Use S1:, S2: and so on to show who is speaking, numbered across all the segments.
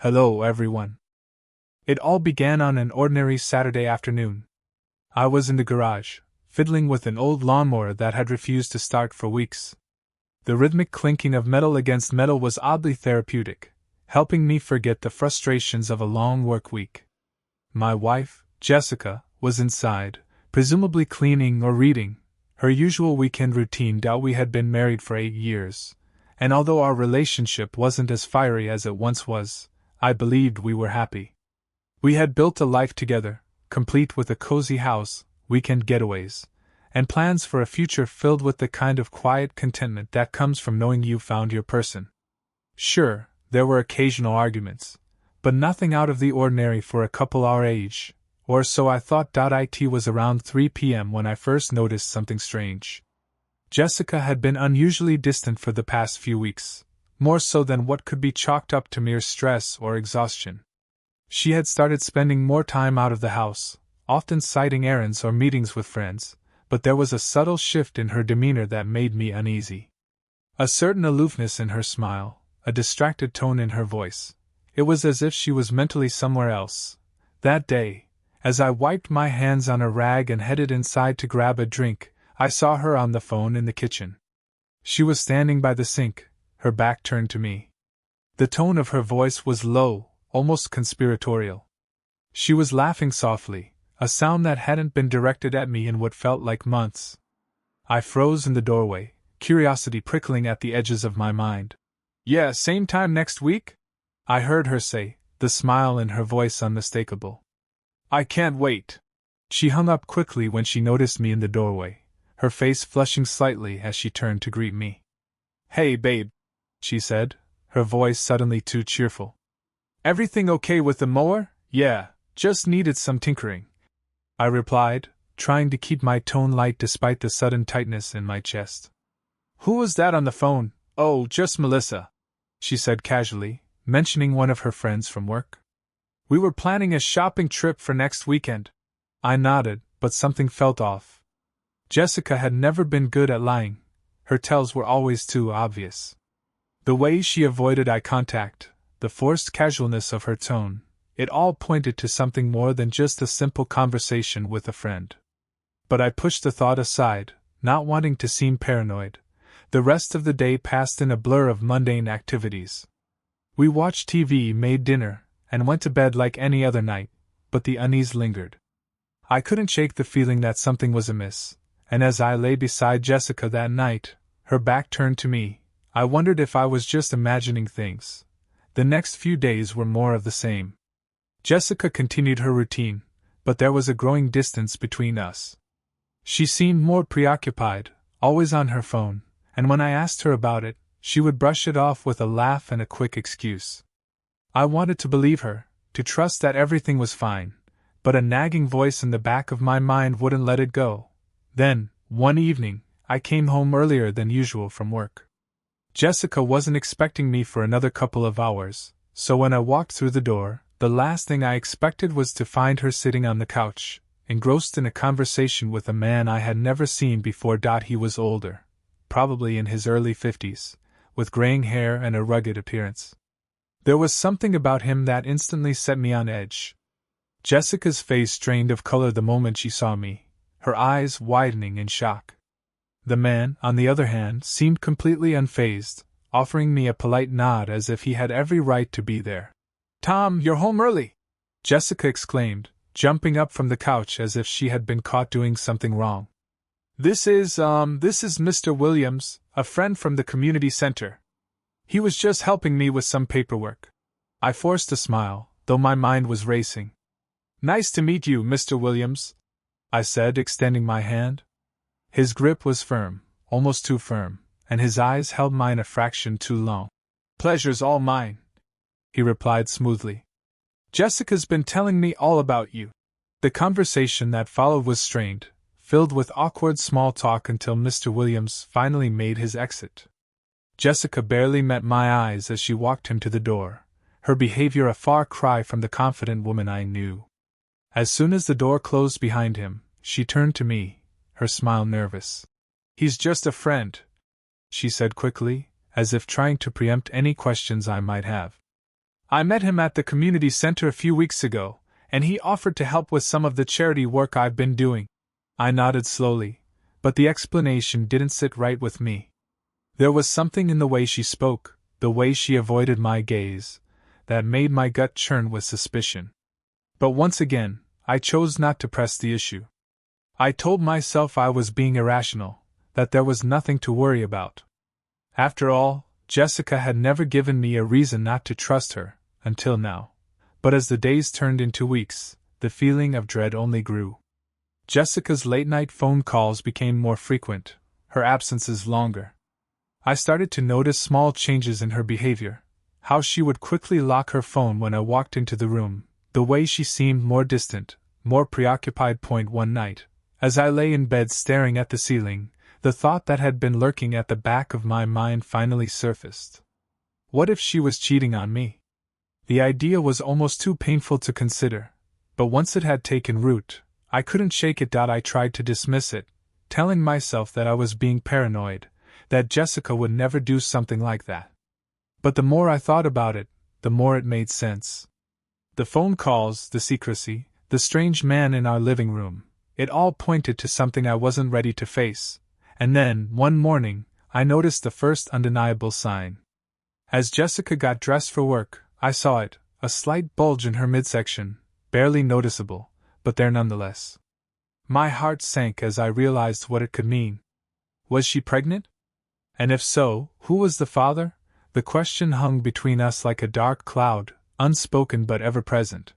S1: Hello, everyone. It all began on an ordinary Saturday afternoon. I was in the garage, fiddling with an old lawnmower that had refused to start for weeks. The rhythmic clinking of metal against metal was oddly therapeutic, helping me forget the frustrations of a long work week. My wife, Jessica, was inside, presumably cleaning or reading, her usual weekend routine. We had been married for 8 years, and although our relationship wasn't as fiery as it once was, I believed we were happy. We had built a life together, complete with a cozy house, weekend getaways, and plans for a future filled with the kind of quiet contentment that comes from knowing you've found your person. Sure, there were occasional arguments, but nothing out of the ordinary for a couple our age, or so I thought. It was around 3 p.m. when I first noticed something strange. Jessica had been unusually distant for the past few weeks, more so than what could be chalked up to mere stress or exhaustion. She had started spending more time out of the house, often citing errands or meetings with friends, but there was a subtle shift in her demeanor that made me uneasy. A certain aloofness in her smile, a distracted tone in her voice. It was as if she was mentally somewhere else. That day, as I wiped my hands on a rag and headed inside to grab a drink, I saw her on the phone in the kitchen. She was standing by the sink, her back turned to me. The tone of her voice was low, almost conspiratorial. She was laughing softly, a sound that hadn't been directed at me in what felt like months. I froze in the doorway, curiosity prickling at the edges of my mind. "Yeah, same time next week?" I heard her say, the smile in her voice unmistakable. "I can't wait." She hung up quickly when she noticed me in the doorway, her face flushing slightly as she turned to greet me. "Hey, babe," she said, her voice suddenly too cheerful. "Everything okay with the mower?" "Yeah, just needed some tinkering," I replied, trying to keep my tone light despite the sudden tightness in my chest. "Who was that on the phone?" "Oh, just Melissa," she said casually, mentioning one of her friends from work. "We were planning a shopping trip for next weekend." I nodded, but something felt off. Jessica had never been good at lying. Her tells were always too obvious. The way she avoided eye contact, the forced casualness of her tone, it all pointed to something more than just a simple conversation with a friend. But I pushed the thought aside, not wanting to seem paranoid. The rest of the day passed in a blur of mundane activities. We watched TV, made dinner, and went to bed like any other night, but the unease lingered. I couldn't shake the feeling that something was amiss, and as I lay beside Jessica that night, her back turned to me, I wondered if I was just imagining things. The next few days were more of the same. Jessica continued her routine, but there was a growing distance between us. She seemed more preoccupied, always on her phone, and when I asked her about it, she would brush it off with a laugh and a quick excuse. I wanted to believe her, to trust that everything was fine, but a nagging voice in the back of my mind wouldn't let it go. Then, one evening, I came home earlier than usual from work. Jessica wasn't expecting me for another couple of hours, so when I walked through the door, the last thing I expected was to find her sitting on the couch, engrossed in a conversation with a man I had never seen before. He was older, probably in his early 50s, with graying hair and a rugged appearance. There was something about him that instantly set me on edge. Jessica's face drained of color the moment she saw me, her eyes widening in shock. The man, on the other hand, seemed completely unfazed, offering me a polite nod as if he had every right to be there. "Tom, you're home early!" Jessica exclaimed, jumping up from the couch as if she had been caught doing something wrong. This is Mr. Williams, a friend from the community center. He was just helping me with some paperwork." I forced a smile, though my mind was racing. "Nice to meet you, Mr. Williams," I said, extending my hand. His grip was firm, almost too firm, and his eyes held mine a fraction too long. "Pleasure's all mine," he replied smoothly. "Jessica's been telling me all about you." The conversation that followed was strained, filled with awkward small talk until Mr. Williams finally made his exit. Jessica barely met my eyes as she walked him to the door, her behavior a far cry from the confident woman I knew. As soon as the door closed behind him, she turned to me, her smile nervous. "He's just a friend," she said quickly, as if trying to preempt any questions I might have. I met him at the community center a few weeks ago, and he offered to help with some of the charity work I've been doing. I nodded slowly, but the explanation didn't sit right with me. There was something in the way she spoke, the way she avoided my gaze, that made my gut churn with suspicion. But once again, I chose not to press the issue. I told myself I was being irrational, that there was nothing to worry about. After all, Jessica had never given me a reason not to trust her, until now. But as the days turned into weeks, the feeling of dread only grew. Jessica's late-night phone calls became more frequent, her absences longer. I started to notice small changes in her behavior, how she would quickly lock her phone when I walked into the room, the way she seemed more distant, more preoccupied. One night, as I lay in bed staring at the ceiling, the thought that had been lurking at the back of my mind finally surfaced. What if she was cheating on me? The idea was almost too painful to consider, but once it had taken root, I couldn't shake it. I tried to dismiss it, telling myself that I was being paranoid, that Jessica would never do something like that. But the more I thought about it, the more it made sense. The phone calls, the secrecy, the strange man in our living room, it all pointed to something I wasn't ready to face. And then, one morning, I noticed the first undeniable sign. As Jessica got dressed for work, I saw it, a slight bulge in her midsection, barely noticeable, but there nonetheless. My heart sank as I realized what it could mean. Was she pregnant? And if so, who was the father? The question hung between us like a dark cloud, unspoken but ever-present.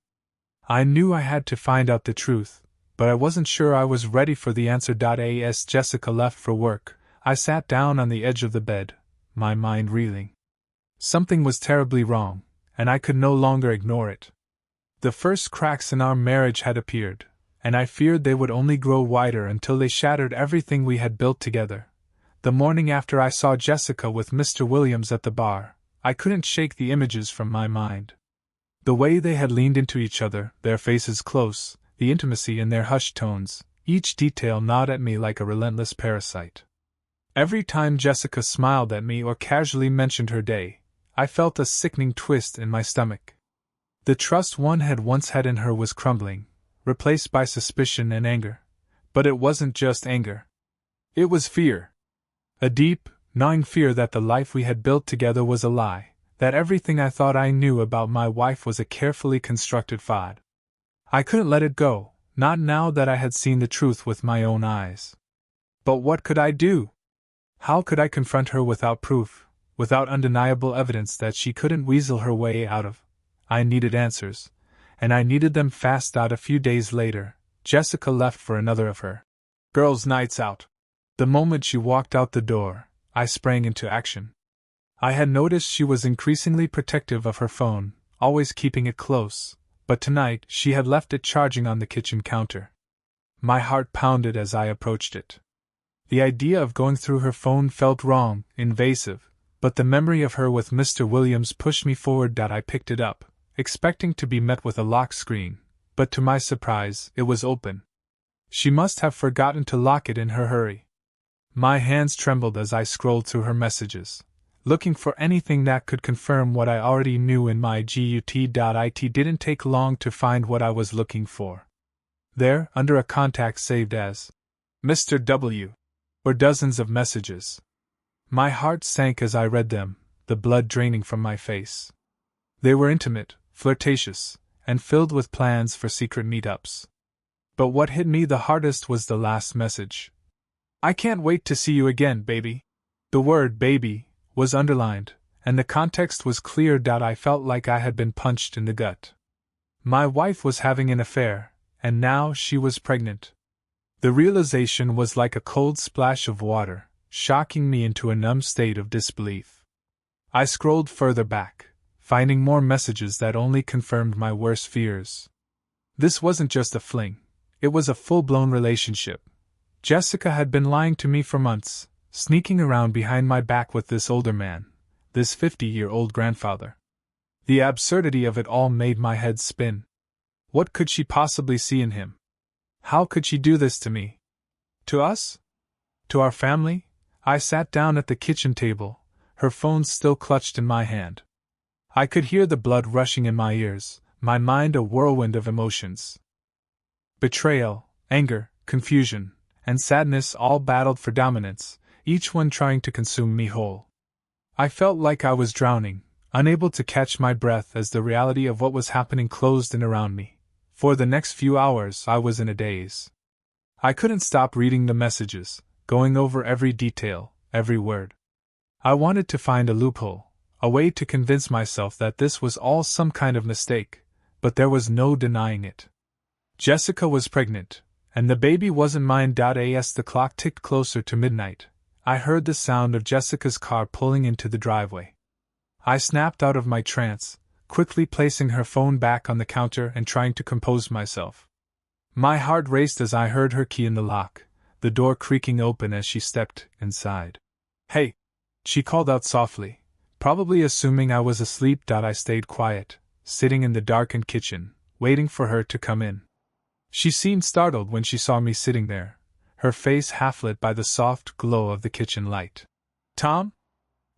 S1: I knew I had to find out the truth, but I wasn't sure I was ready for the answer. As Jessica left for work, I sat down on the edge of the bed, my mind reeling. Something was terribly wrong, and I could no longer ignore it. The first cracks in our marriage had appeared, and I feared they would only grow wider until they shattered everything we had built together. The morning after I saw Jessica with Mr. Williams at the bar, I couldn't shake the images from my mind. The way they had leaned into each other, their faces close, the intimacy in their hushed tones, each detail gnawed at me like a relentless parasite. Every time Jessica smiled at me or casually mentioned her day, I felt a sickening twist in my stomach. The trust one had once had in her was crumbling, replaced by suspicion and anger. But it wasn't just anger. It was fear. A deep, gnawing fear that the life we had built together was a lie, that everything I thought I knew about my wife was a carefully constructed facade. I couldn't let it go, not now that I had seen the truth with my own eyes. But what could I do? How could I confront her without proof, without undeniable evidence that she couldn't weasel her way out of? I needed answers, and I needed them fast. A few days later, Jessica left for another of her girls' nights out. The moment she walked out the door, I sprang into action. I had noticed she was increasingly protective of her phone, always keeping it close, but tonight she had left it charging on the kitchen counter. My heart pounded as I approached it. The idea of going through her phone felt wrong, invasive, but the memory of her with Mr. Williams pushed me forward. I picked it up, expecting to be met with a lock screen, but to my surprise, it was open. She must have forgotten to lock it in her hurry. My hands trembled as I scrolled through her messages, looking for anything that could confirm what I already knew in my gut. It didn't take long to find what I was looking for. There, under a contact saved as Mr. W., were dozens of messages. My heart sank as I read them, the blood draining from my face. They were intimate, flirtatious, and filled with plans for secret meetups. But what hit me the hardest was the last message. "I can't wait to see you again, baby." The word baby was underlined, and the context was clear. I felt like I had been punched in the gut. My wife was having an affair, and now she was pregnant. The realization was like a cold splash of water, shocking me into a numb state of disbelief. I scrolled further back, finding more messages that only confirmed my worst fears. This wasn't just a fling, it was a full-blown relationship. Jessica had been lying to me for months, sneaking around behind my back with this older man, this 50-year-old grandfather. The absurdity of it all made my head spin. What could she possibly see in him? How could she do this to me? To us? To our family? I sat down at the kitchen table, her phone still clutched in my hand. I could hear the blood rushing in my ears, my mind a whirlwind of emotions. Betrayal, anger, confusion, and sadness all battled for dominance, each one trying to consume me whole. I felt like I was drowning, unable to catch my breath as the reality of what was happening closed in around me. For the next few hours I was in a daze. I couldn't stop reading the messages, going over every detail, every word. I wanted to find a loophole, a way to convince myself that this was all some kind of mistake, but there was no denying it. Jessica was pregnant, and the baby wasn't mine. As the clock ticked closer to midnight, I heard the sound of Jessica's car pulling into the driveway. I snapped out of my trance, quickly placing her phone back on the counter and trying to compose myself. My heart raced as I heard her key in the lock, the door creaking open as she stepped inside. "Hey!" she called out softly, probably assuming I was asleep. I stayed quiet, sitting in the darkened kitchen, waiting for her to come in. She seemed startled when she saw me sitting there, her face half lit by the soft glow of the kitchen light. "Tom?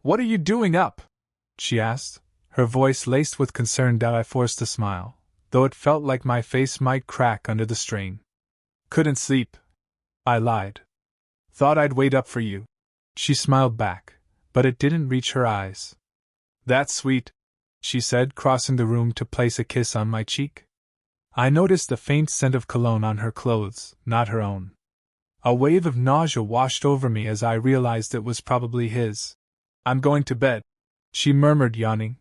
S1: What are you doing up?" she asked, her voice laced with concern. I forced a smile, though it felt like my face might crack under the strain. "Couldn't sleep," I lied. "Thought I'd wait up for you." She smiled back, but it didn't reach her eyes. "That's sweet," she said, crossing the room to place a kiss on my cheek. I noticed the faint scent of cologne on her clothes, not her own. A wave of nausea washed over me as I realized it was probably his. "I'm going to bed," she murmured, yawning.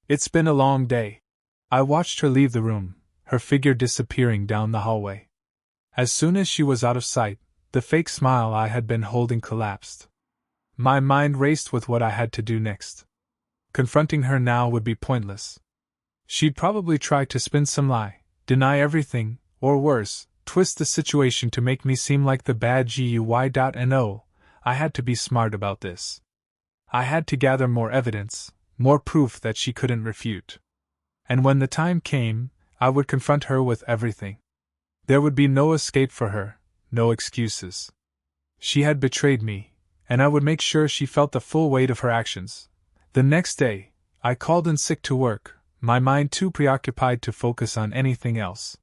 S1: "It's been a long day." I watched her leave the room, her figure disappearing down the hallway. As soon as she was out of sight, the fake smile I had been holding collapsed. My mind raced with what I had to do next. Confronting her now would be pointless. She'd probably try to spin some lie, deny everything, or worse, twist the situation to make me seem like the bad guy. No, I had to be smart about this. I had to gather more evidence, more proof that she couldn't refute. And when the time came, I would confront her with everything. There would be no escape for her, no excuses. She had betrayed me, and I would make sure she felt the full weight of her actions. The next day, I called in sick to work, my mind too preoccupied to focus on anything else.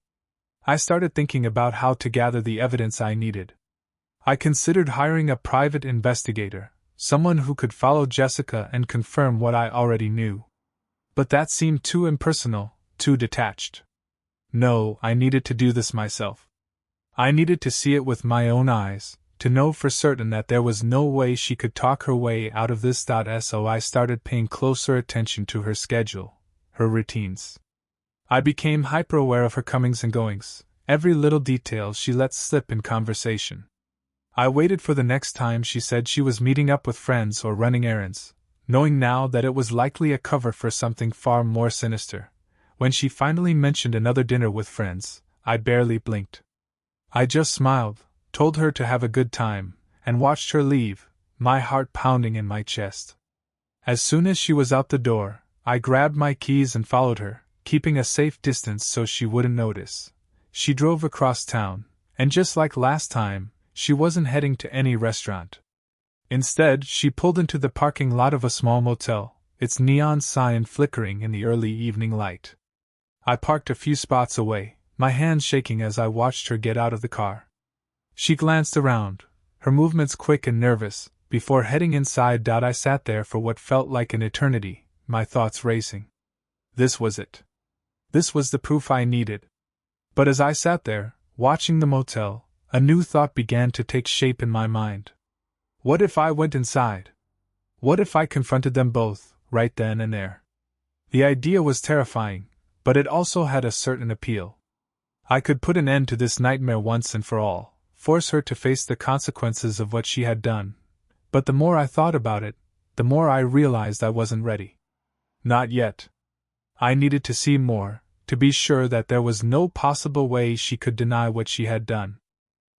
S1: I started thinking about how to gather the evidence I needed. I considered hiring a private investigator, someone who could follow Jessica and confirm what I already knew. But that seemed too impersonal, too detached. No, I needed to do this myself. I needed to see it with my own eyes, to know for certain that there was no way she could talk her way out of this. So I started paying closer attention to her schedule, her routines. I became hyper-aware of her comings and goings, every little detail she let slip in conversation. I waited for the next time she said she was meeting up with friends or running errands, knowing now that it was likely a cover for something far more sinister. When she finally mentioned another dinner with friends, I barely blinked. I just smiled, told her to have a good time, and watched her leave, my heart pounding in my chest. As soon as she was out the door, I grabbed my keys and followed her, keeping a safe distance so she wouldn't notice. She drove across town, and just like last time, she wasn't heading to any restaurant. Instead, she pulled into the parking lot of a small motel, its neon sign flickering in the early evening light. I parked a few spots away, my hands shaking as I watched her get out of the car. She glanced around, her movements quick and nervous, before heading inside. I sat there for what felt like an eternity, my thoughts racing. This was it. This was the proof I needed. But as I sat there, watching the motel, a new thought began to take shape in my mind. What if I went inside? What if I confronted them both, right then and there? The idea was terrifying, but it also had a certain appeal. I could put an end to this nightmare once and for all, force her to face the consequences of what she had done. But the more I thought about it, the more I realized I wasn't ready. Not yet. I needed to see more, to be sure that there was no possible way she could deny what she had done.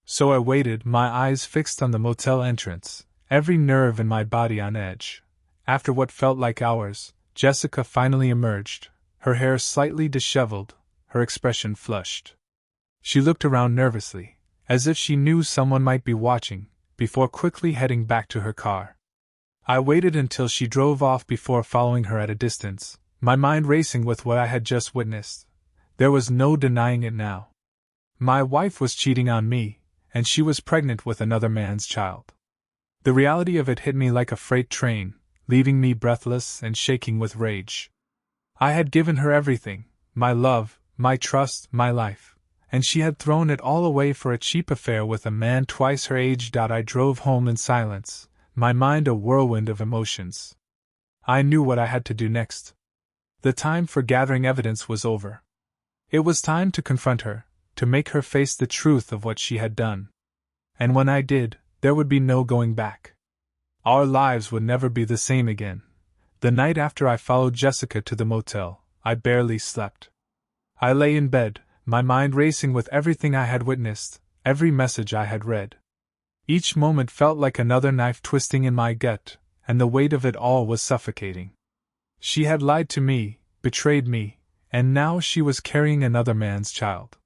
S1: So I waited, my eyes fixed on the motel entrance, every nerve in my body on edge. After what felt like hours, Jessica finally emerged, her hair slightly disheveled, her expression flushed. She looked around nervously, as if she knew someone might be watching, before quickly heading back to her car. I waited until she drove off before following her at a distance, my mind racing with what I had just witnessed. There was no denying it now. My wife was cheating on me, and she was pregnant with another man's child. The reality of it hit me like a freight train, leaving me breathless and shaking with rage. I had given her everything, my love, my trust, my life, and she had thrown it all away for a cheap affair with a man twice her age. I drove home in silence, my mind a whirlwind of emotions. I knew what I had to do next. The time for gathering evidence was over. It was time to confront her, to make her face the truth of what she had done. And when I did, there would be no going back. Our lives would never be the same again. The night after I followed Jessica to the motel, I barely slept. I lay in bed, my mind racing with everything I had witnessed, every message I had read. Each moment felt like another knife twisting in my gut, and the weight of it all was suffocating. She had lied to me, betrayed me, and now she was carrying another man's child.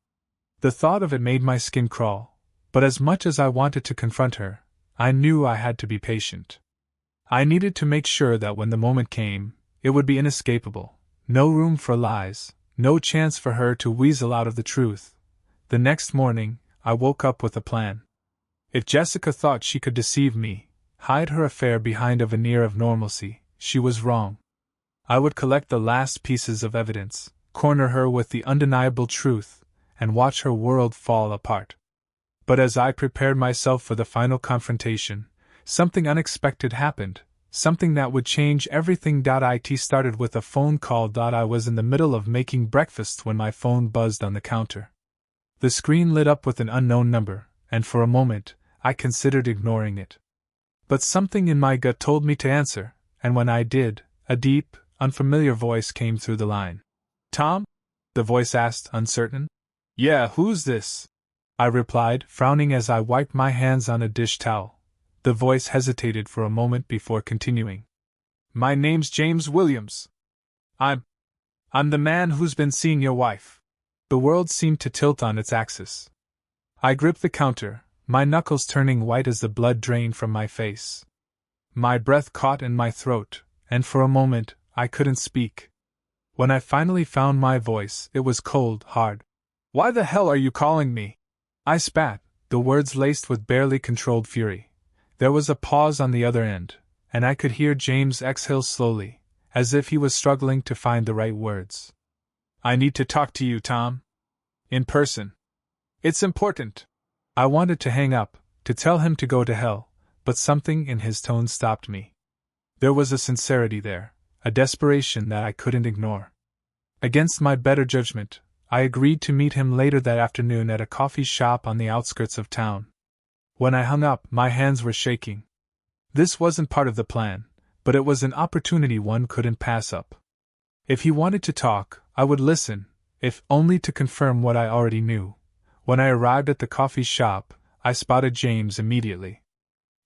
S1: The thought of it made my skin crawl, but as much as I wanted to confront her, I knew I had to be patient. I needed to make sure that when the moment came, it would be inescapable, no room for lies, no chance for her to weasel out of the truth. The next morning, I woke up with a plan. If Jessica thought she could deceive me, hide her affair behind a veneer of normalcy, she was wrong. I would collect the last pieces of evidence, corner her with the undeniable truth, and watch her world fall apart. But as I prepared myself for the final confrontation, something unexpected happened, something that would change everything. It started with a phone call. I was in the middle of making breakfast when my phone buzzed on the counter. The screen lit up with an unknown number, and for a moment, I considered ignoring it. But something in my gut told me to answer, and when I did, a deep, unfamiliar voice came through the line. "Tom?" the voice asked, uncertain. "Yeah, who's this?" I replied, frowning as I wiped my hands on a dish towel. The voice hesitated for a moment before continuing. "My name's James Williams. I'm the man who's been seeing your wife." The world seemed to tilt on its axis. I gripped the counter, my knuckles turning white as the blood drained from my face. My breath caught in my throat, and for a moment, I couldn't speak. When I finally found my voice, it was cold, hard. "Why the hell are you calling me?" I spat, the words laced with barely controlled fury. There was a pause on the other end, and I could hear James exhale slowly, as if he was struggling to find the right words. "I need to talk to you, Tom. In person. It's important." I wanted to hang up, to tell him to go to hell, but something in his tone stopped me. There was a sincerity there, a desperation that I couldn't ignore. Against my better judgment, I agreed to meet him later that afternoon at a coffee shop on the outskirts of town. When I hung up, my hands were shaking. This wasn't part of the plan, but it was an opportunity one couldn't pass up. If he wanted to talk, I would listen, if only to confirm what I already knew. When I arrived at the coffee shop, I spotted James immediately.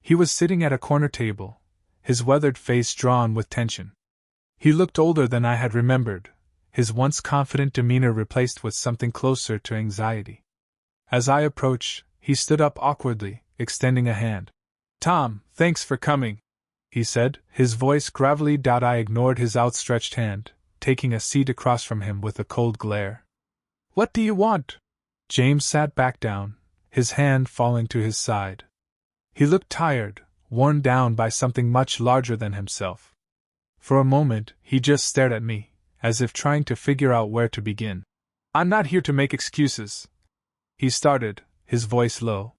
S1: He was sitting at a corner table, his weathered face drawn with tension. He looked older than I had remembered, his once confident demeanor replaced with something closer to anxiety. As I approached, he stood up awkwardly, extending a hand. "Tom, thanks for coming," he said, his voice gravelly. I ignored his outstretched hand, taking a seat across from him with a cold glare. "What do you want?" James sat back down, his hand falling to his side. He looked tired, worn down by something much larger than himself. For a moment, he just stared at me, as if trying to figure out where to begin. "I'm not here to make excuses," he started, his voice low.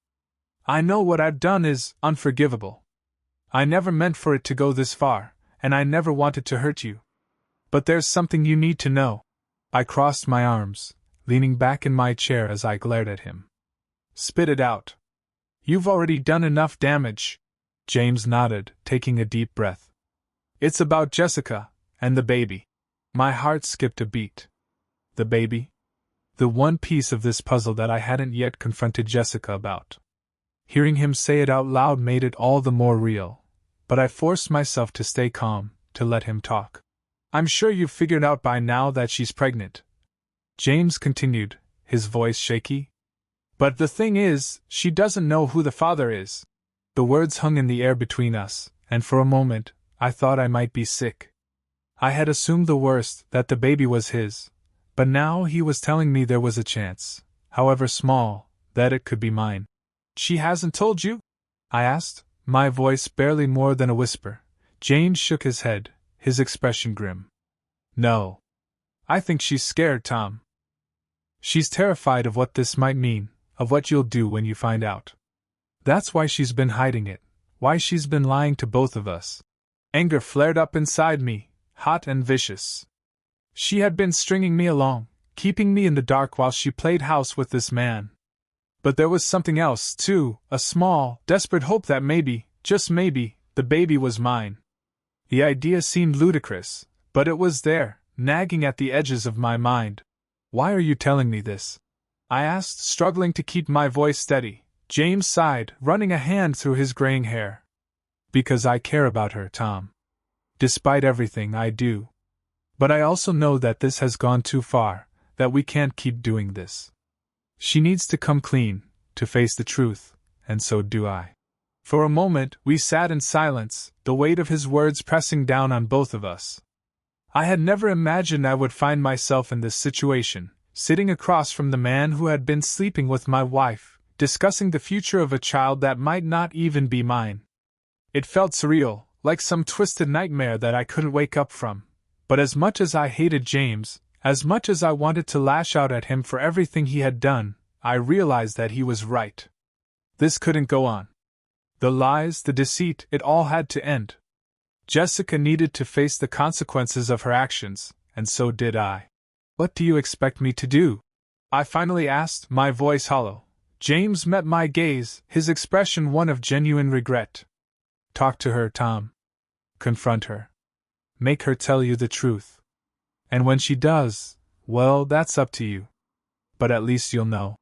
S1: "I know what I've done is unforgivable. I never meant for it to go this far, and I never wanted to hurt you. But there's something you need to know." I crossed my arms, leaning back in my chair as I glared at him. "Spit it out." "You've already done enough damage." James nodded, taking a deep breath. "It's about Jessica, and the baby." My heart skipped a beat. The baby? The one piece of this puzzle that I hadn't yet confronted Jessica about. Hearing him say it out loud made it all the more real, but I forced myself to stay calm, to let him talk. "I'm sure you've figured out by now that she's pregnant," James continued, his voice shaky. "But the thing is, she doesn't know who the father is." The words hung in the air between us, and for a moment, I thought I might be sick. I had assumed the worst, that the baby was his, but now he was telling me there was a chance, however small, that it could be mine. She hasn't told you? I asked, my voice barely more than a whisper. James shook his head, his expression grim. No. I think she's scared, Tom. She's terrified of what this might mean, of what you'll do when you find out. That's why she's been hiding it, why she's been lying to both of us. Anger flared up inside me, hot and vicious. She had been stringing me along, keeping me in the dark while she played house with this man. But there was something else, too, a small, desperate hope that maybe, just maybe, the baby was mine. The idea seemed ludicrous, but it was there, nagging at the edges of my mind. Why are you telling me this? I asked, struggling to keep my voice steady. James sighed, running a hand through his graying hair. Because I care about her, Tom. Despite everything I do. But I also know that this has gone too far, that we can't keep doing this. She needs to come clean, to face the truth, and so do I. For a moment, we sat in silence, the weight of his words pressing down on both of us. I had never imagined I would find myself in this situation, sitting across from the man who had been sleeping with my wife, discussing the future of a child that might not even be mine. It felt surreal, like some twisted nightmare that I couldn't wake up from. But as much as I hated James, as much as I wanted to lash out at him for everything he had done, I realized that he was right. This couldn't go on. The lies, the deceit, it all had to end. Jessica needed to face the consequences of her actions, and so did I. What do you expect me to do? I finally asked, my voice hollow. James met my gaze, his expression one of genuine regret. Talk to her, Tom. Confront her. Make her tell you the truth. And when she does, well, that's up to you. But at least you'll know.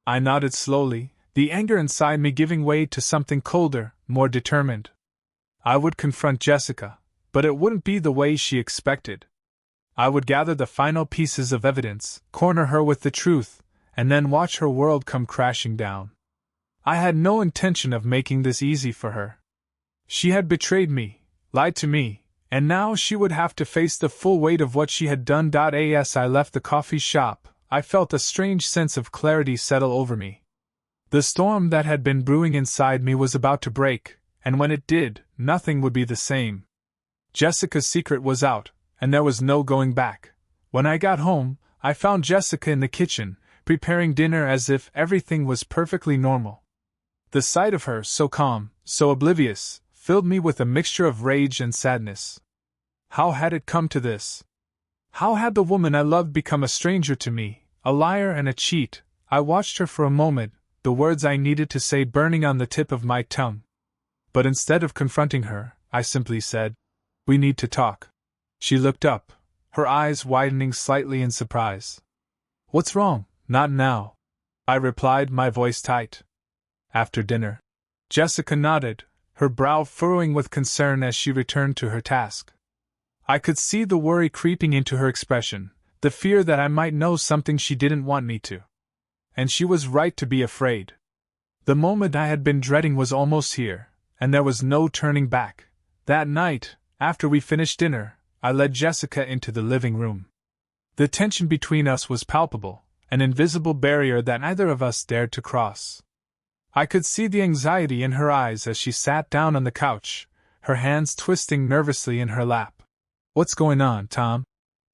S1: I nodded slowly, the anger inside me giving way to something colder, more determined. I would confront Jessica, but it wouldn't be the way she expected. I would gather the final pieces of evidence, corner her with the truth, and then watch her world come crashing down. I had no intention of making this easy for her. She had betrayed me, lied to me, and now she would have to face the full weight of what she had done. As I left the coffee shop, I felt a strange sense of clarity settle over me. The storm that had been brewing inside me was about to break, and when it did, nothing would be the same. Jessica's secret was out, and there was no going back. When I got home, I found Jessica in the kitchen, preparing dinner as if everything was perfectly normal. The sight of her, so calm, so oblivious, filled me with a mixture of rage and sadness. How had it come to this? How had the woman I loved become a stranger to me, a liar and a cheat? I watched her for a moment, the words I needed to say burning on the tip of my tongue. But instead of confronting her, I simply said, "We need to talk." She looked up, her eyes widening slightly in surprise. "What's wrong?" "Not now," I replied, my voice tight. "After dinner." Jessica nodded, her brow furrowing with concern as she returned to her task. I could see the worry creeping into her expression, the fear that I might know something she didn't want me to. And she was right to be afraid. The moment I had been dreading was almost here, and there was no turning back. That night, after we finished dinner, I led Jessica into the living room. The tension between us was palpable, an invisible barrier that neither of us dared to cross. I could see the anxiety in her eyes as she sat down on the couch, her hands twisting nervously in her lap. "What's going on, Tom?"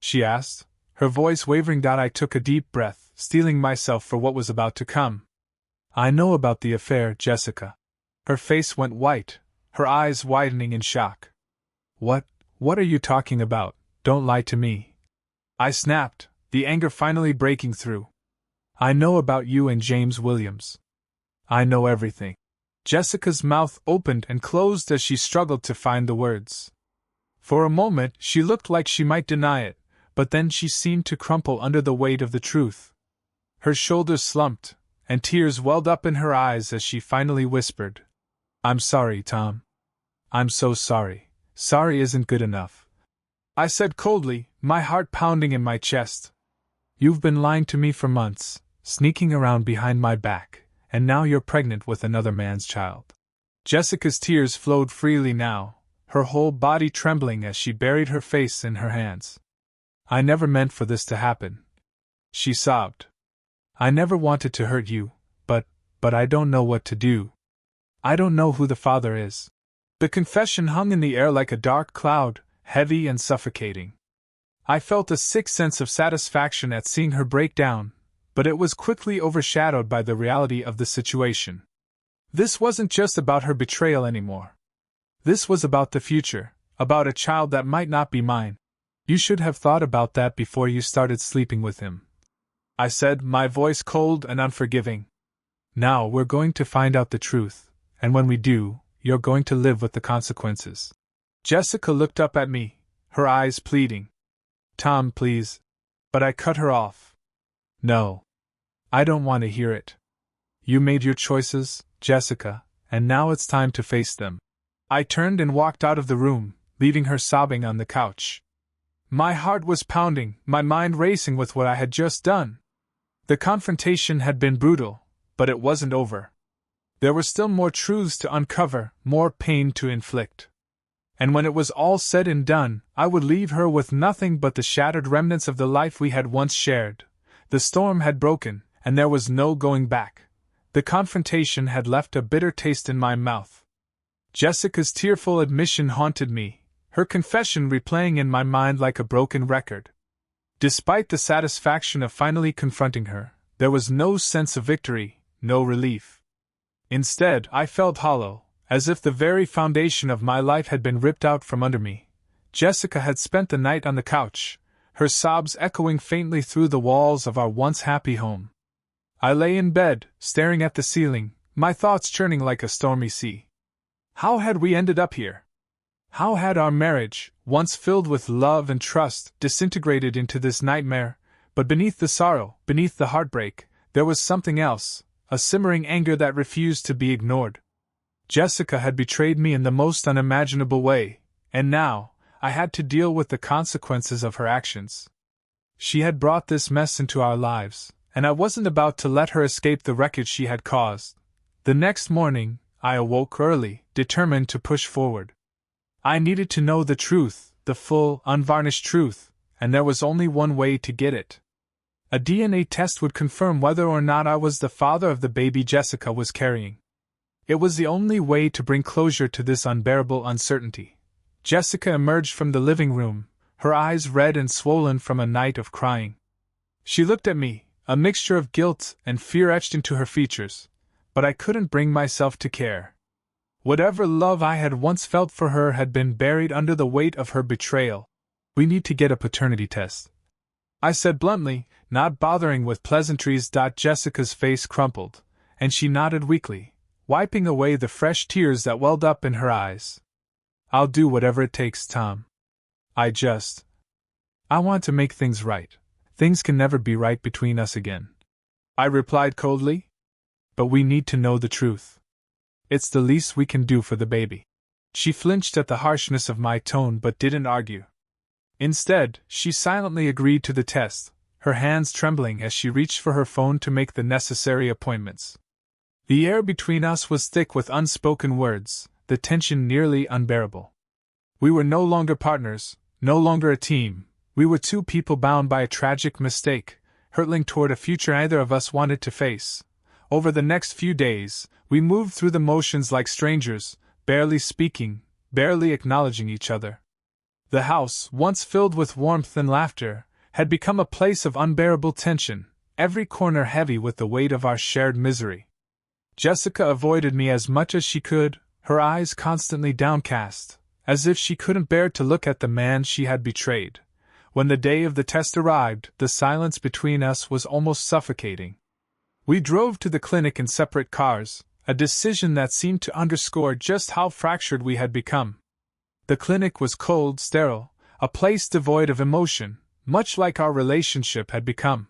S1: she asked, her voice wavering. I took a deep breath, steeling myself for what was about to come. "I know about the affair, Jessica." Her face went white, her eyes widening in shock. What are you talking about? Don't lie to me." I snapped, the anger finally breaking through. "I know about you and James Williams. I know everything." Jessica's mouth opened and closed as she struggled to find the words. For a moment, she looked like she might deny it, but then she seemed to crumple under the weight of the truth. Her shoulders slumped, and tears welled up in her eyes as she finally whispered, "I'm sorry, Tom. I'm so sorry. Sorry isn't good enough," I said coldly, my heart pounding in my chest. "You've been lying to me for months, sneaking around behind my back, and now you're pregnant with another man's child." Jessica's tears flowed freely now, her whole body trembling as she buried her face in her hands. "I never meant for this to happen," she sobbed. "I never wanted to hurt you, but I don't know what to do. I don't know who the father is." The confession hung in the air like a dark cloud, heavy and suffocating. I felt a sick sense of satisfaction at seeing her break down, but it was quickly overshadowed by the reality of the situation. This wasn't just about her betrayal anymore. This was about the future, about a child that might not be mine. "You should have thought about that before you started sleeping with him," I said, my voice cold and unforgiving. "Now we're going to find out the truth, and when we do, you're going to live with the consequences." Jessica looked up at me, her eyes pleading. "Tom, please." But I cut her off. "No. I don't want to hear it. You made your choices, Jessica, and now it's time to face them." I turned and walked out of the room, leaving her sobbing on the couch. My heart was pounding, my mind racing with what I had just done. The confrontation had been brutal, but it wasn't over. There were still more truths to uncover, more pain to inflict. And when it was all said and done, I would leave her with nothing but the shattered remnants of the life we had once shared. The storm had broken, and there was no going back. The confrontation had left a bitter taste in my mouth. Jessica's tearful admission haunted me, her confession replaying in my mind like a broken record. Despite the satisfaction of finally confronting her, there was no sense of victory, no relief. Instead, I felt hollow, as if the very foundation of my life had been ripped out from under me. Jessica had spent the night on the couch, her sobs echoing faintly through the walls of our once happy home. I lay in bed, staring at the ceiling, my thoughts churning like a stormy sea. How had we ended up here? How had our marriage, once filled with love and trust, disintegrated into this nightmare? But beneath the sorrow, beneath the heartbreak, there was something else, a simmering anger that refused to be ignored. Jessica had betrayed me in the most unimaginable way, and now, I had to deal with the consequences of her actions. She had brought this mess into our lives, and I wasn't about to let her escape the wreckage she had caused. The next morning, I awoke early, determined to push forward. I needed to know the truth, the full, unvarnished truth, and there was only one way to get it. A DNA test would confirm whether or not I was the father of the baby Jessica was carrying. It was the only way to bring closure to this unbearable uncertainty. Jessica emerged from the living room, her eyes red and swollen from a night of crying. She looked at me, a mixture of guilt and fear etched into her features, but I couldn't bring myself to care. Whatever love I had once felt for her had been buried under the weight of her betrayal. "We need to get a paternity test," I said bluntly, not bothering with pleasantries. Jessica's face crumpled, and she nodded weakly, wiping away the fresh tears that welled up in her eyes. "I'll do whatever it takes, Tom. I want to make things right. Things can never be right between us again," I replied coldly. "But we need to know the truth. It's the least we can do for the baby." She flinched at the harshness of my tone but didn't argue. Instead, she silently agreed to the test, her hands trembling as she reached for her phone to make the necessary appointments. The air between us was thick with unspoken words, the tension nearly unbearable. We were no longer partners, no longer a team. We were two people bound by a tragic mistake, hurtling toward a future neither of us wanted to face. Over the next few days, we moved through the motions like strangers, barely speaking, barely acknowledging each other. The house, once filled with warmth and laughter, had become a place of unbearable tension, every corner heavy with the weight of our shared misery. Jessica avoided me as much as she could, her eyes constantly downcast, as if she couldn't bear to look at the man she had betrayed. When the day of the test arrived, the silence between us was almost suffocating. We drove to the clinic in separate cars, a decision that seemed to underscore just how fractured we had become. The clinic was cold, sterile, a place devoid of emotion, much like our relationship had become.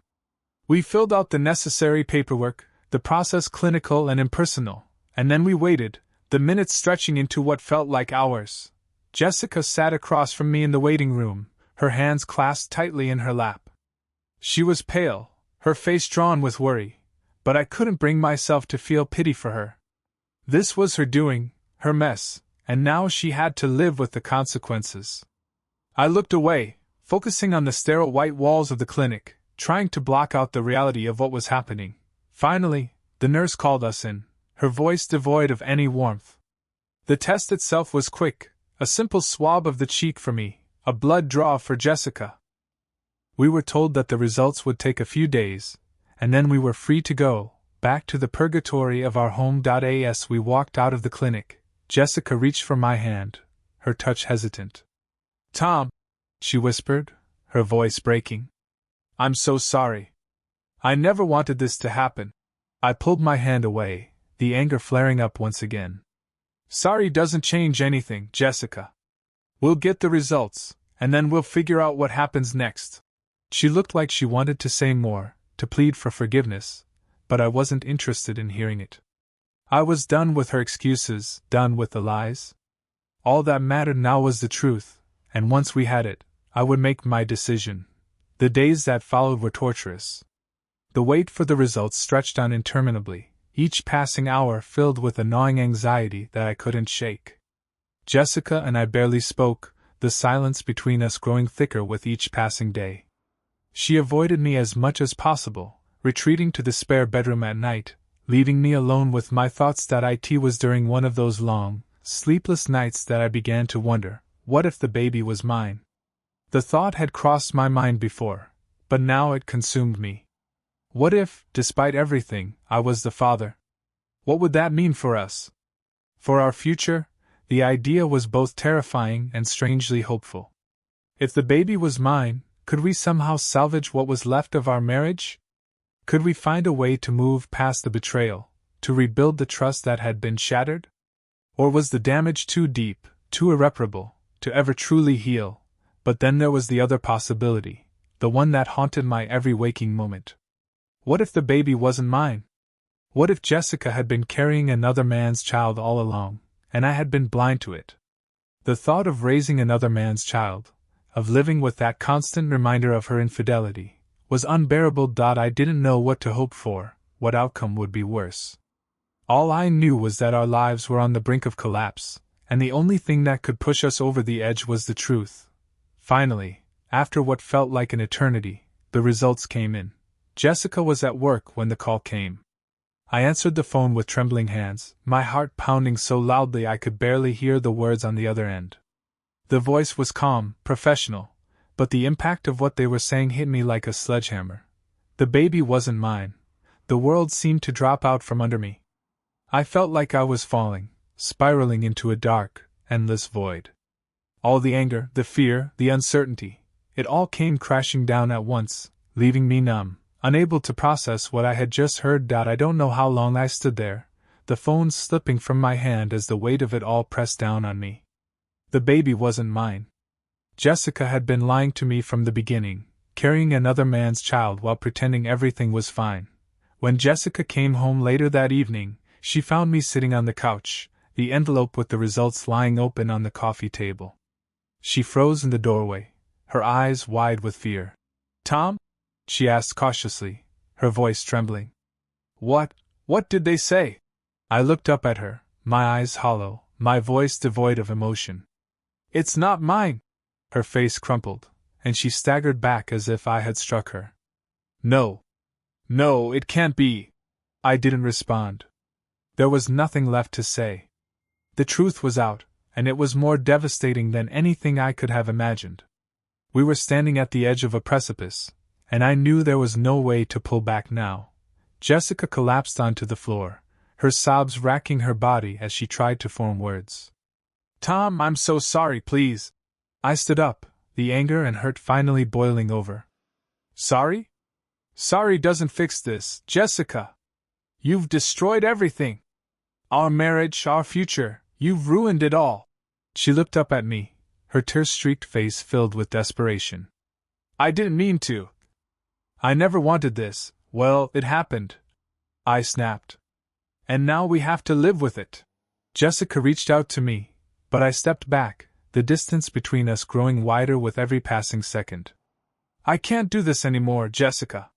S1: We filled out the necessary paperwork, the process clinical and impersonal, and then we waited, the minutes stretching into what felt like hours. Jessica sat across from me in the waiting room, her hands clasped tightly in her lap. She was pale, her face drawn with worry, but I couldn't bring myself to feel pity for her. This was her doing, her mess, and now she had to live with the consequences. I looked away, focusing on the sterile white walls of the clinic, trying to block out the reality of what was happening. Finally, the nurse called us in, her voice devoid of any warmth. The test itself was quick, a simple swab of the cheek for me, a blood draw for Jessica. We were told that the results would take a few days, and then we were free to go, back to the purgatory of our home. As we walked out of the clinic, Jessica reached for my hand, her touch hesitant. "Tom," she whispered, her voice breaking. "I'm so sorry. I never wanted this to happen." I pulled my hand away, the anger flaring up once again. "Sorry doesn't change anything, Jessica. We'll get the results, and then we'll figure out what happens next." She looked like she wanted to say more, to plead for forgiveness, but I wasn't interested in hearing it. I was done with her excuses, done with the lies. All that mattered now was the truth, and once we had it, I would make my decision. The days that followed were torturous. The wait for the results stretched on interminably, each passing hour filled with a gnawing anxiety that I couldn't shake. Jessica and I barely spoke, the silence between us growing thicker with each passing day. She avoided me as much as possible, retreating to the spare bedroom at night, leaving me alone with my thoughts. It was during one of those long, sleepless nights that I began to wonder, what if the baby was mine? The thought had crossed my mind before, but now it consumed me. What if, despite everything, I was the father? What would that mean for us? For our future? The idea was both terrifying and strangely hopeful. If the baby was mine, could we somehow salvage what was left of our marriage? Could we find a way to move past the betrayal, to rebuild the trust that had been shattered? Or was the damage too deep, too irreparable, to ever truly heal? But then there was the other possibility, the one that haunted my every waking moment. What if the baby wasn't mine? What if Jessica had been carrying another man's child all along, and I had been blind to it? The thought of raising another man's child, of living with that constant reminder of her infidelity, was unbearable. I didn't know what to hope for, what outcome would be worse. All I knew was that our lives were on the brink of collapse, and the only thing that could push us over the edge was the truth. Finally, after what felt like an eternity, the results came in. Jessica was at work when the call came. I answered the phone with trembling hands, my heart pounding so loudly I could barely hear the words on the other end. The voice was calm, professional, but the impact of what they were saying hit me like a sledgehammer. The baby wasn't mine. The world seemed to drop out from under me. I felt like I was falling, spiraling into a dark, endless void. All the anger, the fear, the uncertainty, it all came crashing down at once, leaving me numb, unable to process what I had just heard. I don't know how long I stood there, the phone slipping from my hand as the weight of it all pressed down on me. The baby wasn't mine. Jessica had been lying to me from the beginning, carrying another man's child while pretending everything was fine. When Jessica came home later that evening, she found me sitting on the couch, the envelope with the results lying open on the coffee table. She froze in the doorway, her eyes wide with fear. "Tom?" she asked cautiously, her voice trembling. What did they say?" I looked up at her, my eyes hollow, my voice devoid of emotion. "It's not mine!" Her face crumpled, and she staggered back as if I had struck her. No, it can't be." I didn't respond. There was nothing left to say. The truth was out, and it was more devastating than anything I could have imagined. We were standing at the edge of a precipice, and I knew there was no way to pull back now. Jessica collapsed onto the floor, her sobs racking her body as she tried to form words. "Tom, I'm so sorry, please." I stood up, the anger and hurt finally boiling over. "Sorry? Sorry doesn't fix this, Jessica. You've destroyed everything. Our marriage, our future, you've ruined it all." She looked up at me, her tear-streaked face filled with desperation. "I didn't mean to. I never wanted this. Well, it happened," I snapped. "And now we have to live with it." Jessica reached out to me, but I stepped back, the distance between us growing wider with every passing second. "I can't do this anymore, Jessica.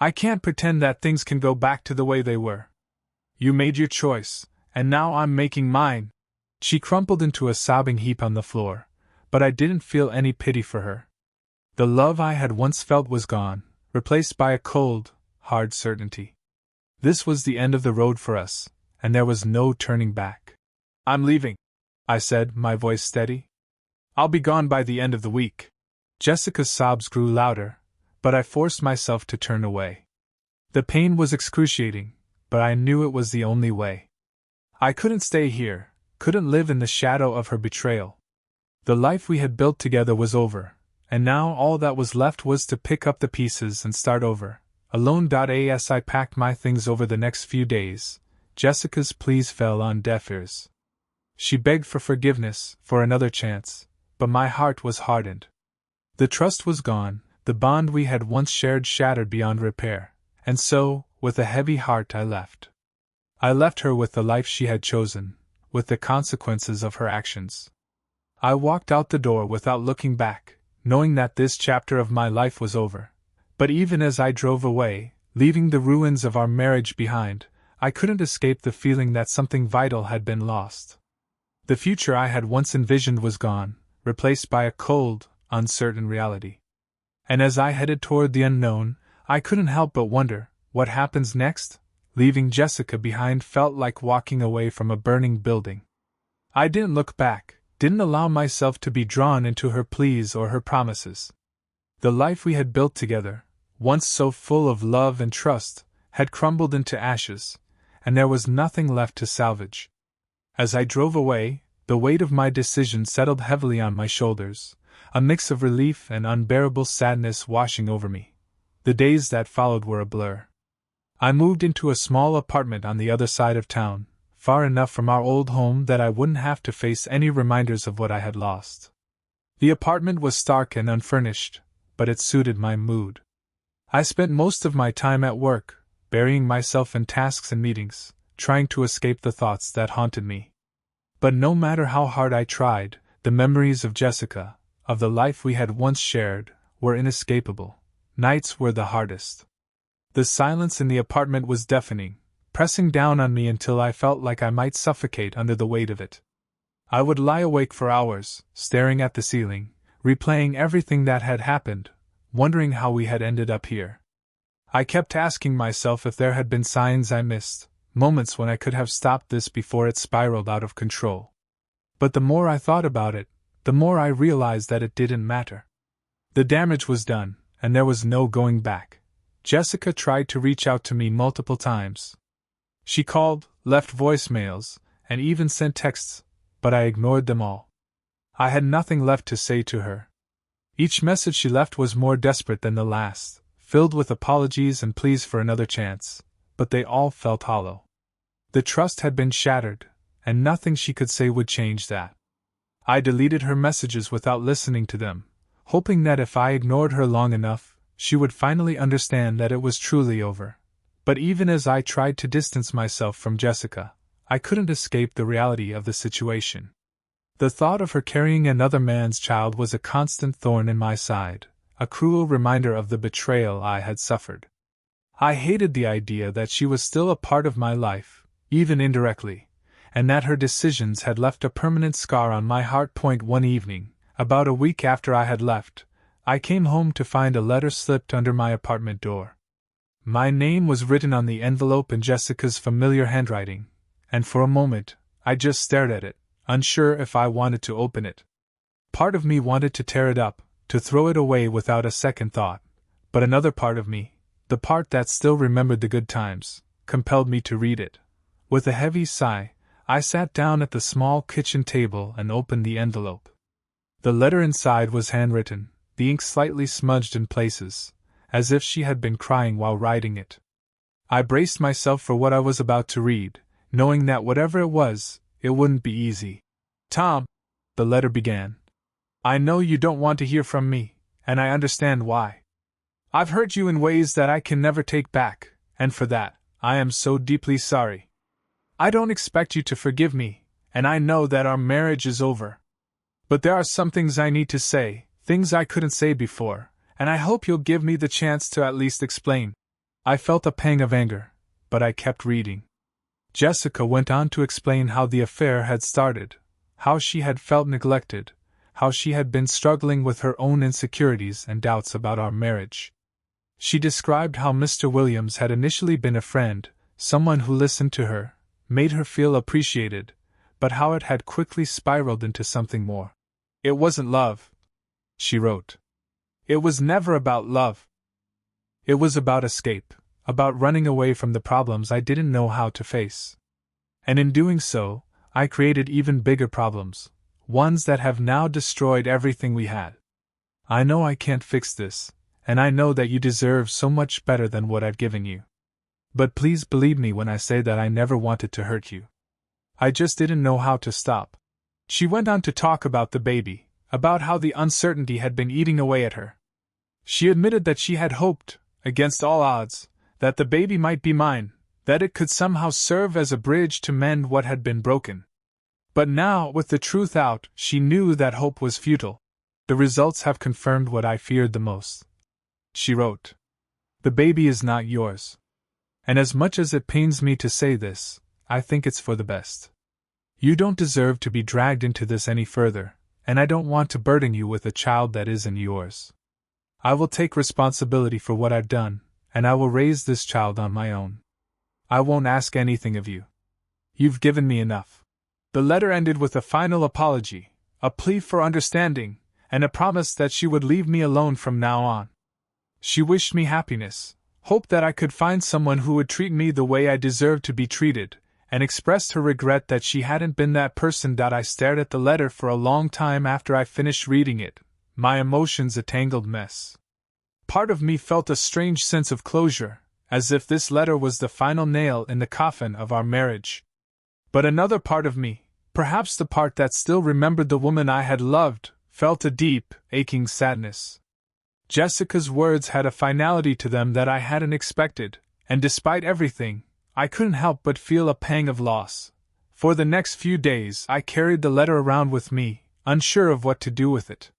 S1: I can't pretend that things can go back to the way they were. You made your choice, and now I'm making mine." She crumpled into a sobbing heap on the floor, but I didn't feel any pity for her. The love I had once felt was gone, replaced by a cold, hard certainty. This was the end of the road for us, and there was no turning back. "I'm leaving," I said, my voice steady. "I'll be gone by the end of the week." Jessica's sobs grew louder, but I forced myself to turn away. The pain was excruciating, but I knew it was the only way. I couldn't stay here, couldn't live in the shadow of her betrayal. The life we had built together was over, and now all that was left was to pick up the pieces and start over. Alone. As I packed my things over the next few days, Jessica's pleas fell on deaf ears. She begged for forgiveness, for another chance, but my heart was hardened. The trust was gone, the bond we had once shared shattered beyond repair, and so, with a heavy heart, I left. I left her with the life she had chosen, with the consequences of her actions. I walked out the door without looking back, knowing that this chapter of my life was over. But even as I drove away, leaving the ruins of our marriage behind, I couldn't escape the feeling that something vital had been lost. The future I had once envisioned was gone, replaced by a cold, uncertain reality. And as I headed toward the unknown, I couldn't help but wonder, what happens next? Leaving Jessica behind felt like walking away from a burning building. I didn't look back, didn't allow myself to be drawn into her pleas or her promises. The life we had built together, once so full of love and trust, had crumbled into ashes, and there was nothing left to salvage. As I drove away, the weight of my decision settled heavily on my shoulders, a mix of relief and unbearable sadness washing over me. The days that followed were a blur. I moved into a small apartment on the other side of town, far enough from our old home that I wouldn't have to face any reminders of what I had lost. The apartment was stark and unfurnished, but it suited my mood. I spent most of my time at work, burying myself in tasks and meetings, trying to escape the thoughts that haunted me. But no matter how hard I tried, the memories of Jessica, of the life we had once shared, were inescapable. Nights were the hardest. The silence in the apartment was deafening, pressing down on me until I felt like I might suffocate under the weight of it. I would lie awake for hours, staring at the ceiling, replaying everything that had happened, wondering how we had ended up here. I kept asking myself if there had been signs I missed, moments when I could have stopped this before it spiraled out of control. But the more I thought about it, the more I realized that it didn't matter. The damage was done, and there was no going back. Jessica tried to reach out to me multiple times. She called, left voicemails, and even sent texts, but I ignored them all. I had nothing left to say to her. Each message she left was more desperate than the last, filled with apologies and pleas for another chance, but they all felt hollow. The trust had been shattered, and nothing she could say would change that. I deleted her messages without listening to them, hoping that if I ignored her long enough, she would finally understand that it was truly over. But even as I tried to distance myself from Jessica, I couldn't escape the reality of the situation. The thought of her carrying another man's child was a constant thorn in my side, a cruel reminder of the betrayal I had suffered. I hated the idea that she was still a part of my life, even indirectly, and that her decisions had left a permanent scar on my heart. One evening, about a week after I had left, I came home to find a letter slipped under my apartment door. My name was written on the envelope in Jessica's familiar handwriting, and for a moment, I just stared at it, unsure if I wanted to open it. Part of me wanted to tear it up, to throw it away without a second thought, but another part of me, the part that still remembered the good times, compelled me to read it. With a heavy sigh, I sat down at the small kitchen table and opened the envelope. The letter inside was handwritten, the ink slightly smudged in places, as if she had been crying while writing it. I braced myself for what I was about to read, knowing that whatever it was, it wouldn't be easy. "Tom," the letter began, "I know you don't want to hear from me, and I understand why. I've hurt you in ways that I can never take back, and for that, I am so deeply sorry. I don't expect you to forgive me, and I know that our marriage is over. But there are some things I need to say, things I couldn't say before, and I hope you'll give me the chance to at least explain." I felt a pang of anger, but I kept reading. Jessica went on to explain how the affair had started, how she had felt neglected, how she had been struggling with her own insecurities and doubts about our marriage. She described how Mr. Williams had initially been a friend, someone who listened to her, made her feel appreciated, but how it had quickly spiraled into something more. It wasn't love, she wrote. It was never about love. It was about escape, about running away from the problems I didn't know how to face. And in doing so, I created even bigger problems, ones that have now destroyed everything we had. I know I can't fix this, and I know that you deserve so much better than what I've given you. But please believe me when I say that I never wanted to hurt you. I just didn't know how to stop. She went on to talk about the baby, about how the uncertainty had been eating away at her. She admitted that she had hoped, against all odds, that the baby might be mine, that it could somehow serve as a bridge to mend what had been broken. But now, with the truth out, she knew that hope was futile. The results have confirmed what I feared the most. She wrote. The baby is not yours. And as much as it pains me to say this, I think it's for the best. You don't deserve to be dragged into this any further, and I don't want to burden you with a child that isn't yours. I will take responsibility for what I've done, and I will raise this child on my own. I won't ask anything of you. You've given me enough. The letter ended with a final apology, a plea for understanding, and a promise that she would leave me alone from now on. She wished me happiness, hoped that I could find someone who would treat me the way I deserved to be treated, and expressed her regret that she hadn't been that person. I stared at the letter for a long time after I finished reading it, my emotions a tangled mess. Part of me felt a strange sense of closure, as if this letter was the final nail in the coffin of our marriage. But another part of me, perhaps the part that still remembered the woman I had loved, felt a deep, aching sadness. Jessica's words had a finality to them that I hadn't expected, and despite everything, I couldn't help but feel a pang of loss. For the next few days I carried the letter around with me, unsure of what to do with it.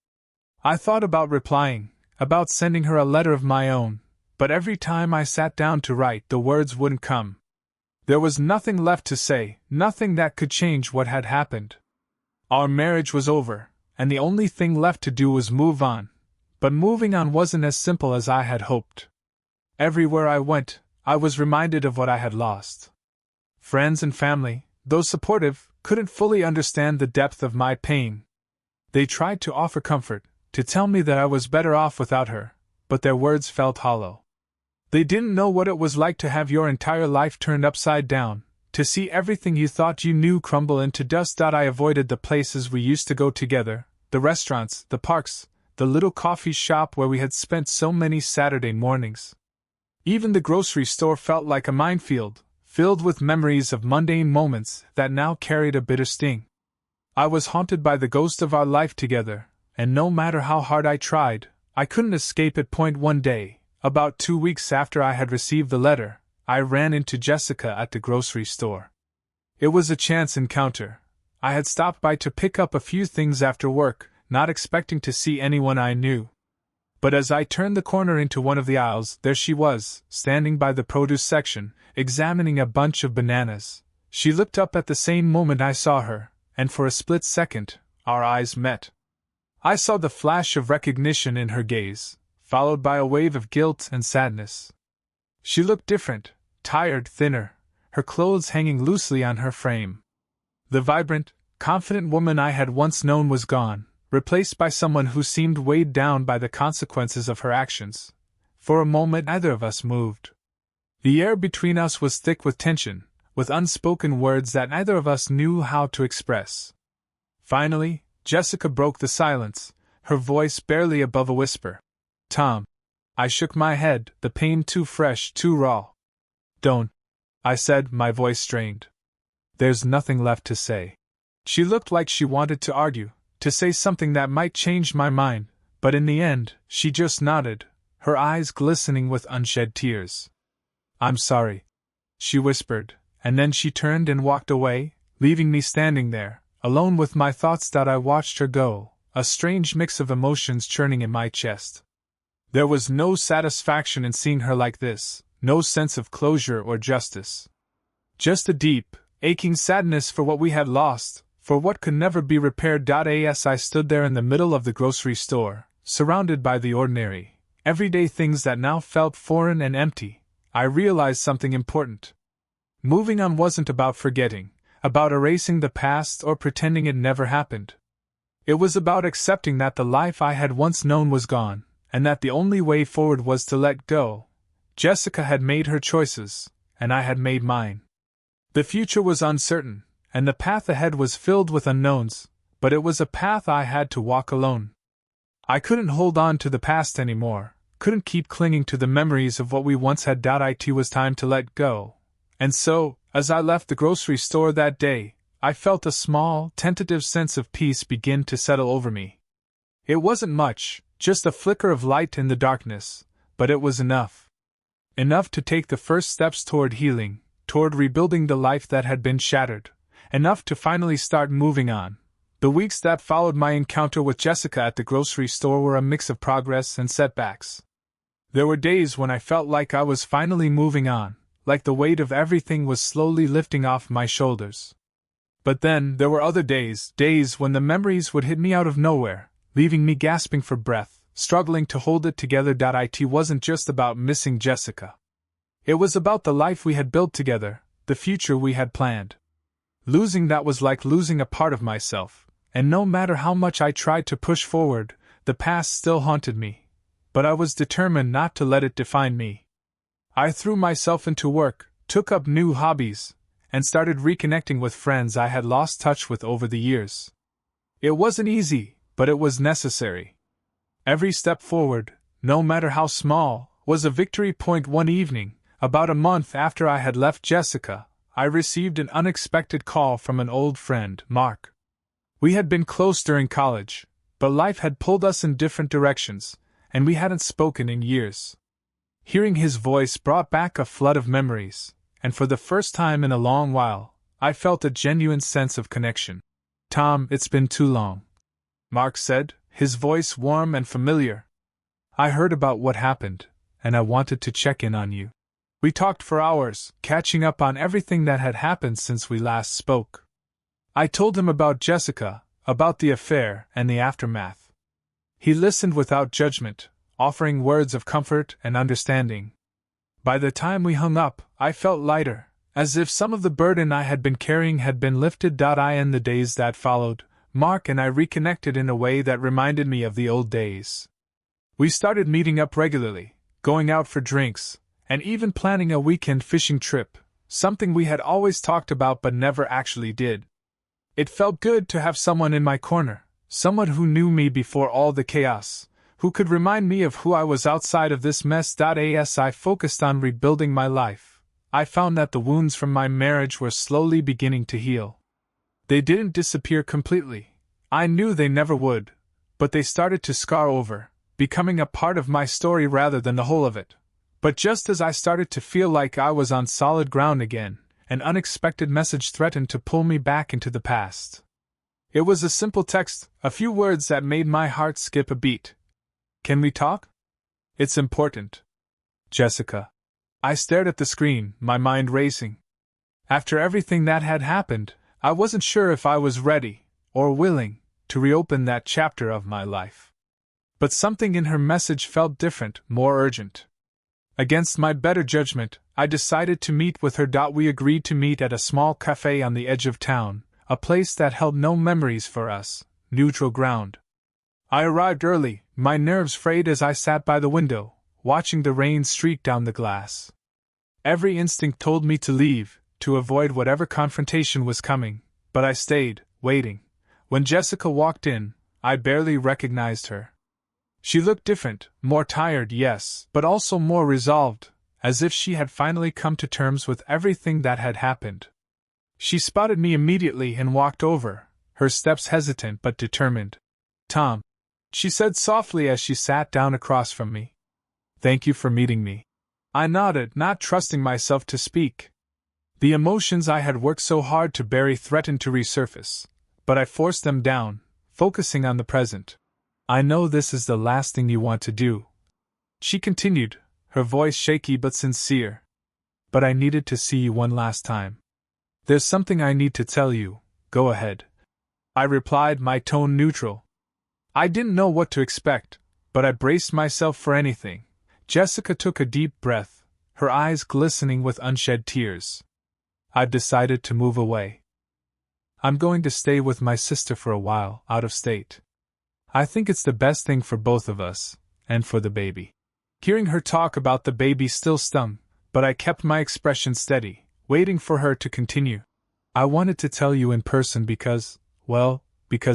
S1: I thought about replying, about sending her a letter of my own, but every time I sat down to write, the words wouldn't come. There was nothing left to say, nothing that could change what had happened. Our marriage was over, and the only thing left to do was move on. But moving on wasn't as simple as I had hoped. Everywhere I went, I was reminded of what I had lost. Friends and family, though supportive, couldn't fully understand the depth of my pain. They tried to offer comfort, to tell me that I was better off without her, but their words felt hollow. They didn't know what it was like to have your entire life turned upside down, to see everything you thought you knew crumble into dust. I avoided the places we used to go together, the restaurants, the parks, the little coffee shop where we had spent so many Saturday mornings. Even the grocery store felt like a minefield, filled with memories of mundane moments that now carried a bitter sting. I was haunted by the ghost of our life together, and no matter how hard I tried, I couldn't escape it. One day, about 2 weeks after I had received the letter, I ran into Jessica at the grocery store. It was a chance encounter. I had stopped by to pick up a few things after work, not expecting to see anyone I knew. But as I turned the corner into one of the aisles, there she was, standing by the produce section, examining a bunch of bananas. She looked up at the same moment I saw her, and for a split second, our eyes met. I saw the flash of recognition in her gaze, followed by a wave of guilt and sadness. She looked different, tired, thinner, her clothes hanging loosely on her frame. The vibrant, confident woman I had once known was gone, replaced by someone who seemed weighed down by the consequences of her actions. For a moment neither of us moved. The air between us was thick with tension, with unspoken words that neither of us knew how to express. Finally, Jessica broke the silence, her voice barely above a whisper. Tom. I shook my head, the pain too fresh, too raw. Don't, I said, my voice strained. There's nothing left to say. She looked like she wanted to argue, to say something that might change my mind, but in the end, she just nodded, her eyes glistening with unshed tears. I'm sorry, she whispered, and then she turned and walked away, leaving me standing there, alone with my thoughts. I watched her go, a strange mix of emotions churning in my chest. There was no satisfaction in seeing her like this, no sense of closure or justice. Just a deep, aching sadness for what we had lost, for what could never be repaired. As I stood there in the middle of the grocery store, surrounded by the ordinary, everyday things that now felt foreign and empty, I realized something important. Moving on wasn't about forgetting, about erasing the past or pretending it never happened. It was about accepting that the life I had once known was gone, and that the only way forward was to let go. Jessica had made her choices, and I had made mine. The future was uncertain, and the path ahead was filled with unknowns, but it was a path I had to walk alone. I couldn't hold on to the past anymore, couldn't keep clinging to the memories of what we once had. It was time to let go. And so, as I left the grocery store that day, I felt a small, tentative sense of peace begin to settle over me. It wasn't much, just a flicker of light in the darkness, but it was enough. Enough to take the first steps toward healing, toward rebuilding the life that had been shattered, enough to finally start moving on. The weeks that followed my encounter with Jessica at the grocery store were a mix of progress and setbacks. There were days when I felt like I was finally moving on, like the weight of everything was slowly lifting off my shoulders. But then there were other days when the memories would hit me out of nowhere, leaving me gasping for breath, struggling to hold it together. It wasn't just about missing Jessica. It was about the life we had built together, the future we had planned. Losing that was like losing a part of myself, and no matter how much I tried to push forward, the past still haunted me. But I was determined not to let it define me. I threw myself into work, took up new hobbies, and started reconnecting with friends I had lost touch with over the years. It wasn't easy, but it was necessary. Every step forward, no matter how small, was a victory. One evening, about a month after I had left Jessica, I received an unexpected call from an old friend, Mark. We had been close during college, but life had pulled us in different directions, and we hadn't spoken in years. Hearing his voice brought back a flood of memories, and for the first time in a long while, I felt a genuine sense of connection. "Tom, it's been too long," Mark said, his voice warm and familiar. "I heard about what happened, and I wanted to check in on you." We talked for hours, catching up on everything that had happened since we last spoke. I told him about Jessica, about the affair and the aftermath. He listened without judgment, offering words of comfort and understanding. By the time we hung up, I felt lighter, as if some of the burden I had been carrying had been lifted. In the days that followed, Mark and I reconnected in a way that reminded me of the old days. We started meeting up regularly, going out for drinks, and even planning a weekend fishing trip, something we had always talked about but never actually did. It felt good to have someone in my corner, someone who knew me before all the chaos, who could remind me of who I was outside of this mess. As I focused on rebuilding my life, I found that the wounds from my marriage were slowly beginning to heal. They didn't disappear completely. I knew they never would, but they started to scar over, becoming a part of my story rather than the whole of it. But just as I started to feel like I was on solid ground again, an unexpected message threatened to pull me back into the past. It was a simple text, a few words that made my heart skip a beat. "Can we talk? It's important. Jessica." I stared at the screen, my mind racing. After everything that had happened, I wasn't sure if I was ready, or willing, to reopen that chapter of my life. But something in her message felt different, more urgent. Against my better judgment, I decided to meet with her. We agreed to meet at a small cafe on the edge of town, a place that held no memories for us, neutral ground. I arrived early, my nerves frayed as I sat by the window, watching the rain streak down the glass. Every instinct told me to leave, to avoid whatever confrontation was coming, but I stayed, waiting. When Jessica walked in, I barely recognized her. She looked different, more tired, yes, but also more resolved, as if she had finally come to terms with everything that had happened. She spotted me immediately and walked over, her steps hesitant but determined. "Tom," she said softly as she sat down across from me. "Thank you for meeting me." I nodded, not trusting myself to speak. The emotions I had worked so hard to bury threatened to resurface, but I forced them down, focusing on the present. "I know this is the last thing you want to do," she continued, her voice shaky but sincere. "But I needed to see you one last time. There's something I need to tell you. Go ahead." I replied, my tone neutral. I didn't know what to expect, but I braced myself for anything. Jessica took a deep breath, her eyes glistening with unshed tears. I've decided to move away. I'm going to stay with my sister for a while, out of state. I think it's the best thing for both of us, and for the baby. Hearing her talk about the baby still stung, but I kept my expression steady, waiting for her to continue. I wanted to tell you in person because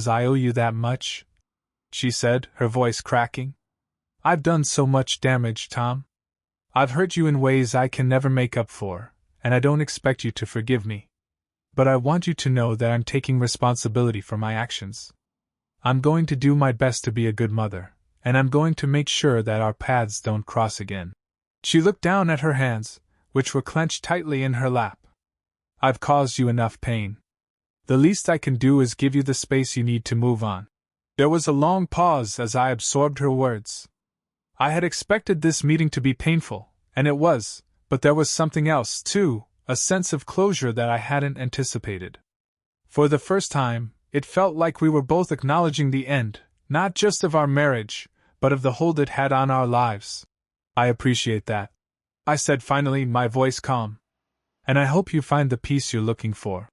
S1: I owe you that much, she said, her voice cracking. I've done so much damage, Tom. I've hurt you in ways I can never make up for, and I don't expect you to forgive me. But I want you to know that I'm taking responsibility for my actions. I'm going to do my best to be a good mother, and I'm going to make sure that our paths don't cross again. She looked down at her hands, which were clenched tightly in her lap. I've caused you enough pain. The least I can do is give you the space you need to move on. There was a long pause as I absorbed her words. I had expected this meeting to be painful, and it was, but there was something else, too, a sense of closure that I hadn't anticipated. For the first time, it felt like we were both acknowledging the end, not just of our marriage, but of the hold it had on our lives. I appreciate that, I said finally, my voice calm. And I hope you find the peace you're looking for.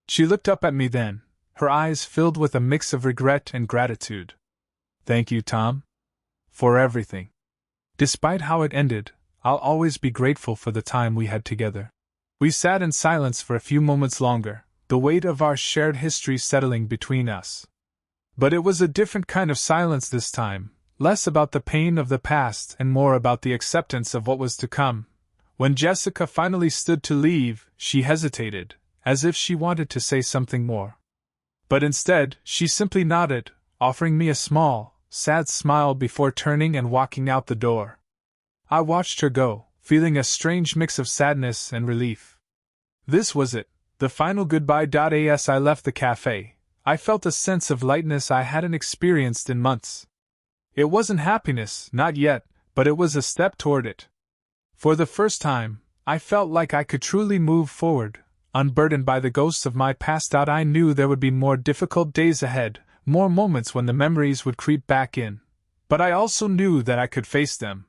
S1: She looked up at me then, her eyes filled with a mix of regret and gratitude. Thank you, Tom. For everything. Despite how it ended, I'll always be grateful for the time we had together. We sat in silence for a few moments longer, the weight of our shared history settling between us. But it was a different kind of silence this time, less about the pain of the past and more about the acceptance of what was to come. When Jessica finally stood to leave, she hesitated, as if she wanted to say something more. But instead, she simply nodded, offering me a small, sad smile before turning and walking out the door. I watched her go, feeling a strange mix of sadness and relief. This was it, the final goodbye. As I left the cafe, I felt a sense of lightness I hadn't experienced in months. It wasn't happiness, not yet, but it was a step toward it. For the first time, I felt like I could truly move forward, unburdened by the ghosts of my past. I knew there would be more difficult days ahead, more moments when the memories would creep back in, but I also knew that I could face them.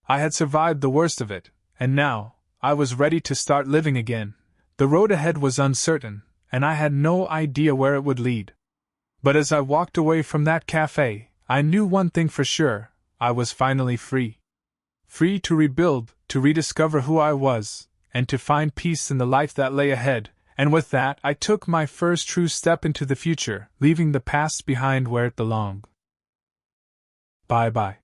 S1: I had survived the worst of it, and now, I was ready to start living again. The road ahead was uncertain, and I had no idea where it would lead. But as I walked away from that cafe, I knew one thing for sure: I was finally free. Free to rebuild, to rediscover who I was, and to find peace in the life that lay ahead. And with that, I took my first true step into the future, leaving the past behind where it belonged. Bye-bye.